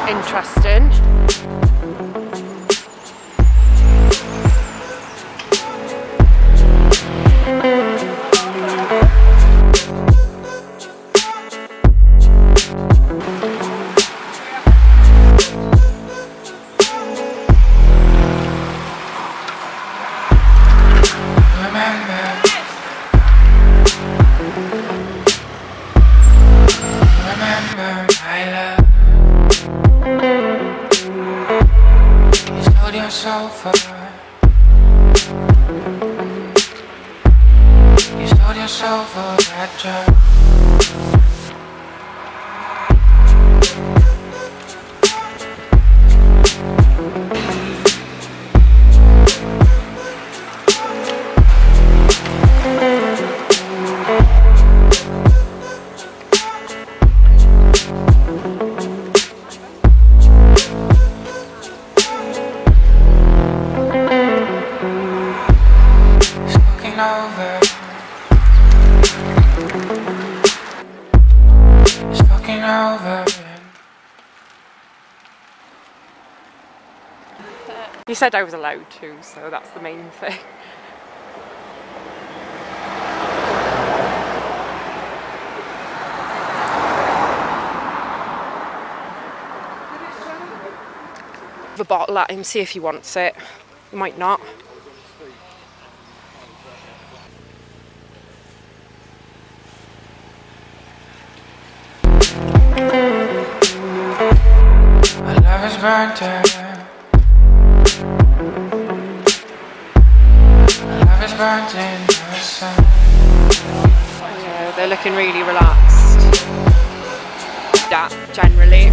interesting. He said I was allowed to, so that's the main thing. The bottle at him, see if he wants it. He might not. My love is burnt out. Yeah, they're looking really relaxed. That generally.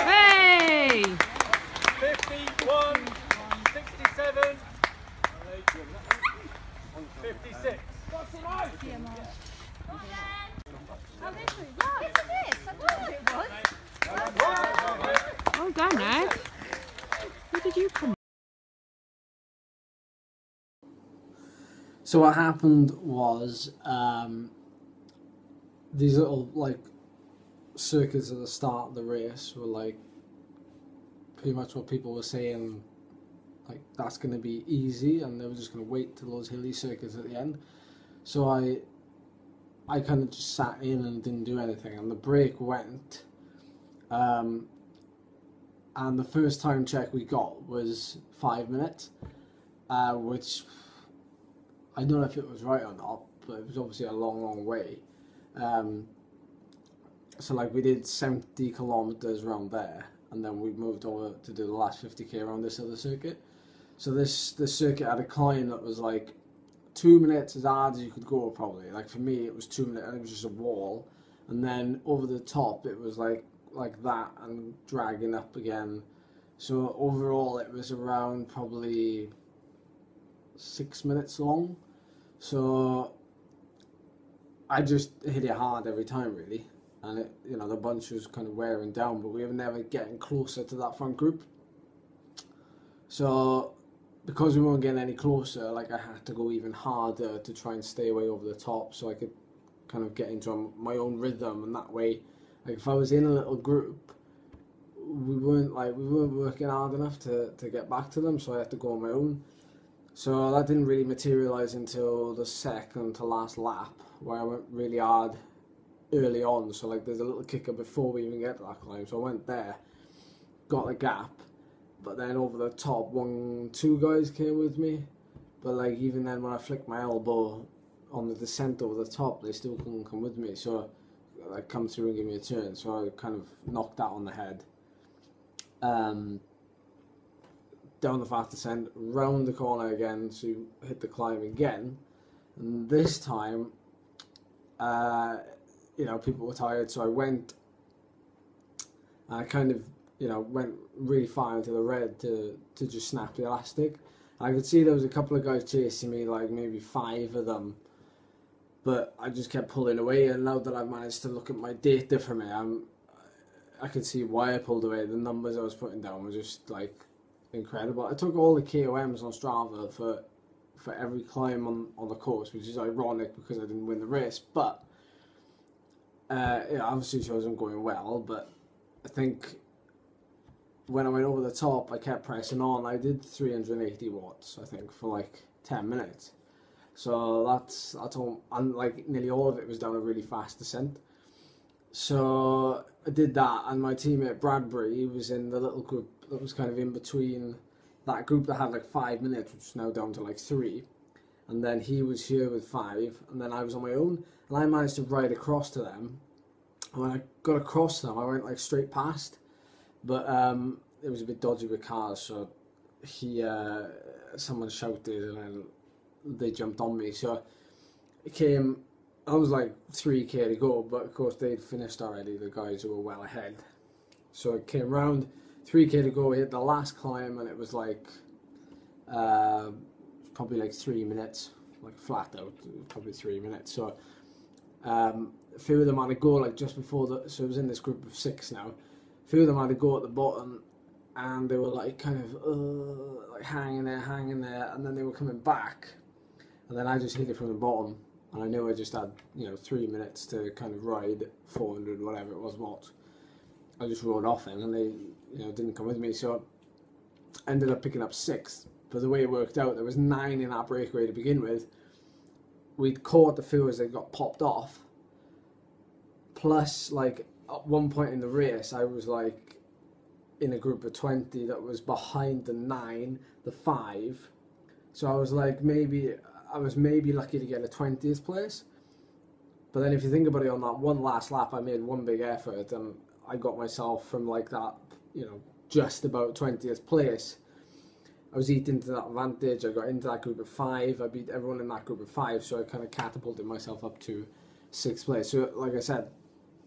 Hey! 51, 67, 56. Well done, Ed. Where did you come? So what happened was these little like circuits at the start of the race were like pretty much what people were saying, like that's going to be easy, and they were just going to wait till those hilly circuits at the end. So I kind of just sat in and didn't do anything, and the break went, and the first time check we got was 5 minutes, which I don't know if it was right or not, but it was obviously a long way. So like we did 70 kilometers around there, and then we moved over to do the last 50k around this other circuit. So this circuit had a climb that was like 2 minutes as hard as you could go probably. Like for me it was 2 minutes and it was just a wall, and then over the top it was like that and dragging up again. So overall it was around probably 6 minutes long. So I just hit it hard every time really, and it, you know, the bunch was kind of wearing down, but we were never getting closer to that front group. So because we weren't getting any closer, like I had to go even harder to try and stay away over the top, so I could kind of get into my own rhythm, and that way, like if I was in a little group, we weren't working hard enough to get back to them, so I had to go on my own. So that didn't really materialise until the second to last lap, where I went really hard early on. So like there's a little kicker before we even get to that climb, so I went there, got the gap, but then over the top 1-2 guys came with me, but like even then when I flicked my elbow on the descent over the top, they still couldn't come with me. So like come through and give me a turn, so I kind of knocked that on the head. Down the fast descent, round the corner again to hit the climb again, and this time, you know, people were tired, so I went. I kind of, you know, went really far into the red to just snap the elastic. I could see there was a couple of guys chasing me, like maybe 5 of them, but I just kept pulling away. And now that I've managed to look at my data from it, I can see why I pulled away. The numbers I was putting down were just like incredible. I took all the KOMs on Strava for every climb on the course, which is ironic because I didn't win the race, but it obviously shows I'm going well. But I think when I went over the top, I kept pressing on. I did 380 watts, I think, for like 10 minutes. So that's all, and like nearly all of it was down a really fast descent. So I did that, and my teammate Bradbury, he was in the little group that was kind of in between that group that had like 5 minutes, which is now down to like 3. And then he was here with 5, and then I was on my own, and I managed to ride across to them. And when I got across them, I went like straight past. But it was a bit dodgy with cars, so someone shouted and then they jumped on me. So it came, I was like 3k to go, but of course they'd finished already, the guys who were well ahead. So it came round, 3k to go, we hit the last climb, and it was like, probably like 3 minutes, like flat out, probably 3 minutes. So a few of them had to go like just before so it was in this group of 6 now. A few of them had to go at the bottom, and they were like kind of like hanging there, and then they were coming back, and then I just hit it from the bottom, and I knew I just had, you know, 3 minutes to kind of ride 400 whatever it was watts. I just rode off in, and they, you know, didn't come with me, so I ended up picking up 6th. But the way it worked out, there was 9 in that breakaway to begin with. We'd caught the few as they got popped off, plus like at one point in the race I was like in a group of 20 that was behind the 9, the 5, so I was like maybe lucky to get a 20th place. But then if you think about it, on that one last lap I made one big effort, and I got myself from like that, you know, just about 20th place. I was eating to that advantage. I got into that group of 5. I beat everyone in that group of 5, so I kind of catapulted myself up to 6th place. So like I said,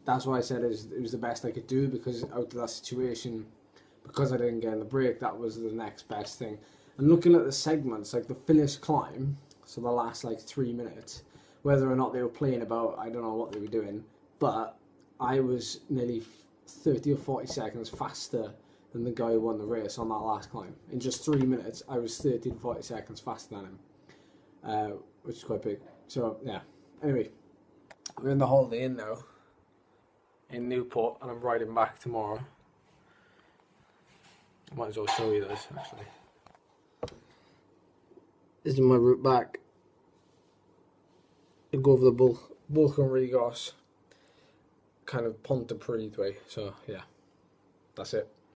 that's why I said it was the best I could do, because out of that situation, because I didn't get in the break, that was the next best thing. And looking at the segments, like the finish climb, so the last like 3 minutes, whether or not they were playing about, I don't know what they were doing, but I was nearly 30 or 40 seconds faster than the guy who won the race on that last climb. In just 3 minutes, I was 30 to 40 seconds faster than him, which is quite big. So yeah, anyway, we're in the Holiday Inn now in Newport, and I'm riding back tomorrow. I might as well show you this actually. This is my route back. I go over the Bulk Regos, kind of Pontypridd way. So yeah, that's it.